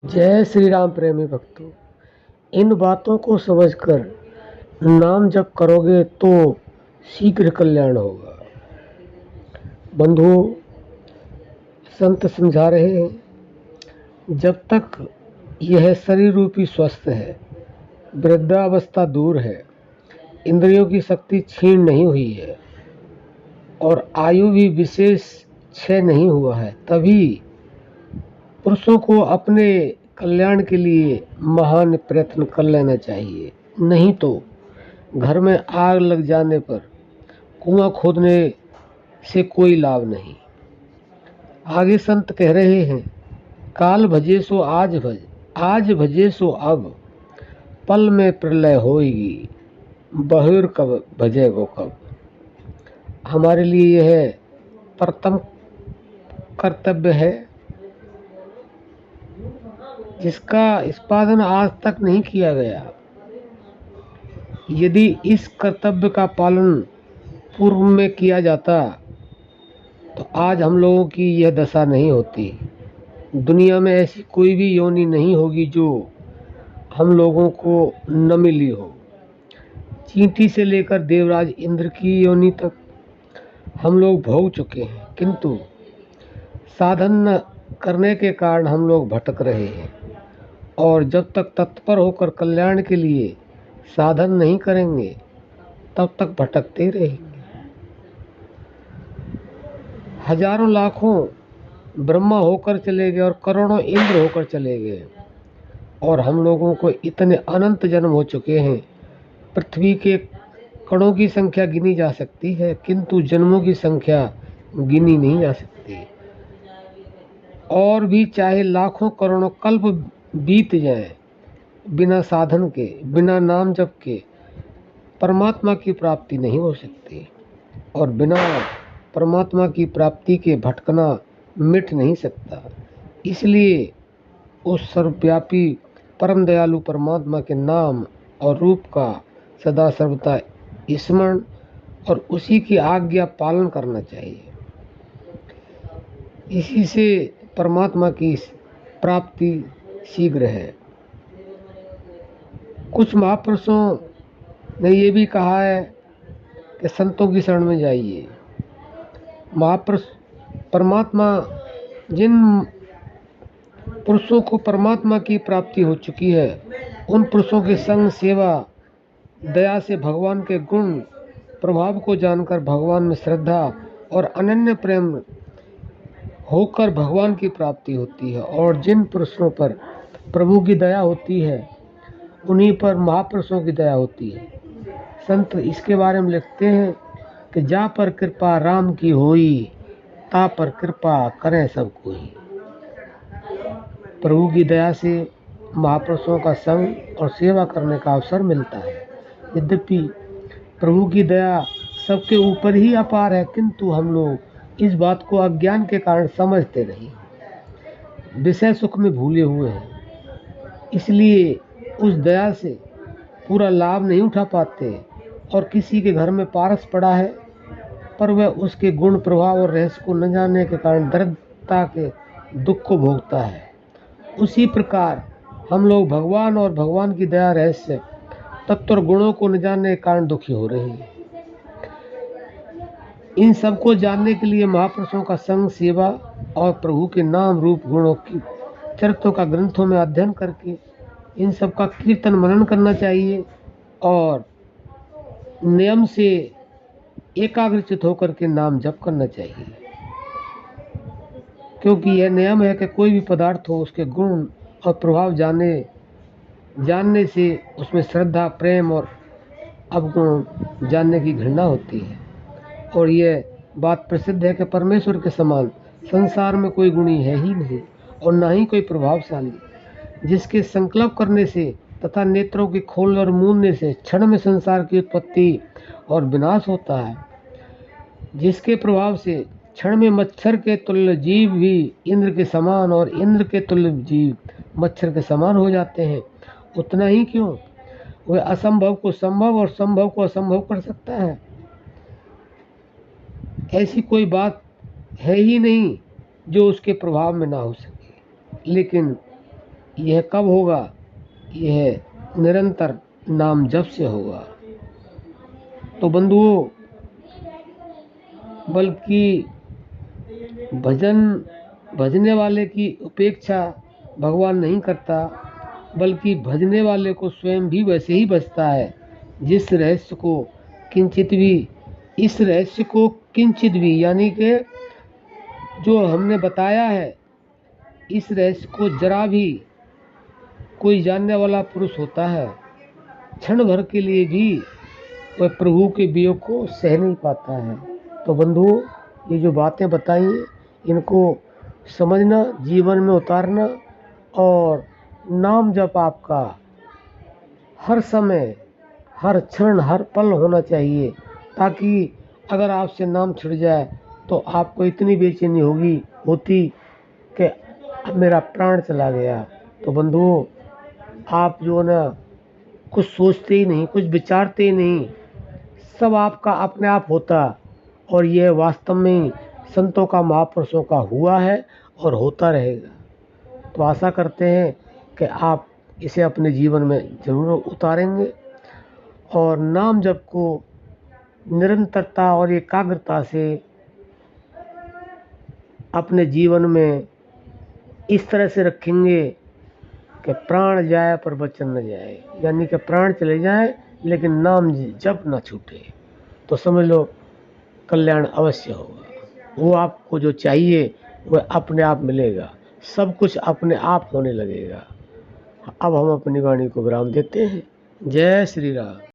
जय श्री राम प्रेमी भक्तों। इन बातों को समझकर नाम जप करोगे तो शीघ्र कल्याण होगा। बंधुओं, संत समझा रहे हैं, जब तक यह शरीर रूपी स्वस्थ है, वृद्धावस्था दूर है, इंद्रियों की शक्ति क्षीण नहीं हुई है और आयु भी विशेष क्षय नहीं हुआ है, तभी पुरुषों को अपने कल्याण के लिए महान प्रयत्न कर लेना चाहिए। नहीं तो घर में आग लग जाने पर कुआं खोदने से कोई लाभ नहीं। आगे संत कह रहे हैं, काल भजे सो आज भज, आज भजे सो अब, पल में प्रलय होएगी, बहुर कब भजे वो कब। हमारे लिए यह प्रथम कर्तव्य है जिसका स्पादन आज तक नहीं किया गया। यदि इस कर्तव्य का पालन पूर्व में किया जाता तो आज हम लोगों की यह दशा नहीं होती। दुनिया में ऐसी कोई भी योनि नहीं होगी जो हम लोगों को न मिली हो। चींटी से लेकर देवराज इंद्र की योनि तक हम लोग भोग चुके हैं, किंतु साधन न करने के कारण हम लोग भटक रहे हैं। और जब तक तत्पर होकर कल्याण के लिए साधन नहीं करेंगे तब तक भटकते रहेंगे। हजारों लाखों ब्रह्मा होकर चले गए और करोड़ों इंद्र होकर चले गए और हम लोगों को इतने अनंत जन्म हो चुके हैं। पृथ्वी के कणों की संख्या गिनी जा सकती है, किंतु जन्मों की संख्या गिनी नहीं जा सकती। और भी चाहे लाखों करोड़ों कल्प बीत जाए, बिना साधन के, बिना नाम जप के परमात्मा की प्राप्ति नहीं हो सकती और बिना परमात्मा की प्राप्ति के भटकना मिट नहीं सकता। इसलिए उस सर्वव्यापी परम दयालु परमात्मा के नाम और रूप का सदा सर्वदा स्मरण और उसी की आज्ञा पालन करना चाहिए। इसी से परमात्मा की प्राप्ति शीघ्र है। कुछ महापुरुषों ने ये भी कहा है कि संतों की शरण में जाइए। महापुरुष परमात्मा, जिन पुरुषों को परमात्मा की प्राप्ति हो चुकी है, उन पुरुषों के संग, सेवा, दया से भगवान के गुण प्रभाव को जानकर भगवान में श्रद्धा और अनन्य प्रेम होकर भगवान की प्राप्ति होती है। और जिन पुरुषों पर प्रभु की दया होती है, उन्हीं पर महापुरुषों की दया होती है। संत इसके बारे में लिखते हैं कि जा पर कृपा राम की होई, ता पर कृपा करें सब कोई। प्रभु की दया से महापुरुषों का संग और सेवा करने का अवसर मिलता है। यद्यपि प्रभु की दया सबके ऊपर ही अपार है, किंतु हम लोग इस बात को अज्ञान के कारण समझते नहीं, विषय सुख में भूले हुए हैं। इसलिए उस दया से पूरा लाभ नहीं उठा पाते और किसी के घर में पारस पड़ा है पर वह उसके गुण, प्रभाव और रहस्य को न जानने के कारण दरिद्रता के दुख को भोगता है। उसी प्रकार हम लोग भगवान और भगवान की दया, रहस्य, तत्व और गुणों को न जानने के कारण दुखी हो रहे हैं। इन सब को जानने के लिए महापुरुषों का संग, सेवा और प्रभु के नाम, रूप, गुणों की चरित्रों का ग्रंथों में अध्ययन करके इन सब का कीर्तन मनन करना चाहिए और नियम से एकाग्रचित होकर के नाम जप करना चाहिए। क्योंकि यह नियम है कि कोई भी पदार्थ हो, उसके गुण और प्रभाव जानने से उसमें श्रद्धा, प्रेम और अवगुण जानने की घृणा होती है। और यह बात प्रसिद्ध है कि परमेश्वर के समान संसार में कोई गुणी है ही नहीं और ना ही कोई प्रभावशाली, जिसके संकल्प करने से तथा नेत्रों के खोल और मूंदने से क्षण में संसार की उत्पत्ति और विनाश होता है, जिसके प्रभाव से क्षण में मच्छर के तुल्य जीव भी इंद्र के समान और इंद्र के तुल्य जीव मच्छर के समान हो जाते हैं। उतना ही क्यों, वह असंभव को संभव और संभव को असंभव कर सकता है। ऐसी कोई बात है ही नहीं जो उसके प्रभाव में ना हो सके। लेकिन यह कब होगा? यह निरंतर नाम जप से होगा। तो बंधुओं, बल्कि भजने वाले की उपेक्षा भगवान नहीं करता, बल्कि भजने वाले को स्वयं भी वैसे ही भजता है। जिस रहस्य को किंचित भी, इस रहस्य को किंचित भी यानी कि जो हमने बताया है, इस रहस्य को जरा भी कोई जानने वाला पुरुष होता है, क्षण भर के लिए भी वह प्रभु के वियोग को सह नहीं पाता है। तो बंधुओं, ये जो बातें बताई इनको समझना, जीवन में उतारना, और नाम जप आपका हर समय, हर क्षण, हर पल होना चाहिए, ताकि अगर आपसे नाम छूट जाए तो आपको इतनी बेचैनी होती कि अब मेरा प्राण चला गया। तो बंधुओं, आप जो ना कुछ सोचते ही नहीं, कुछ विचारते ही नहीं, सब आपका अपने आप होता, और यह वास्तव में संतों का, महापुरुषों का हुआ है और होता रहेगा। तो आशा करते हैं कि आप इसे अपने जीवन में जरूर उतारेंगे और नाम जप को निरंतरता और एकाग्रता से अपने जीवन में इस तरह से रखेंगे कि प्राण जाए पर वचन न जाए, यानी कि प्राण चले जाए लेकिन नाम जप न छूटे। तो समझ लो कल्याण अवश्य होगा। वो आपको जो चाहिए वह अपने आप मिलेगा, सब कुछ अपने आप होने लगेगा। अब हम अपनी वाणी को विराम देते हैं। जय श्री राम।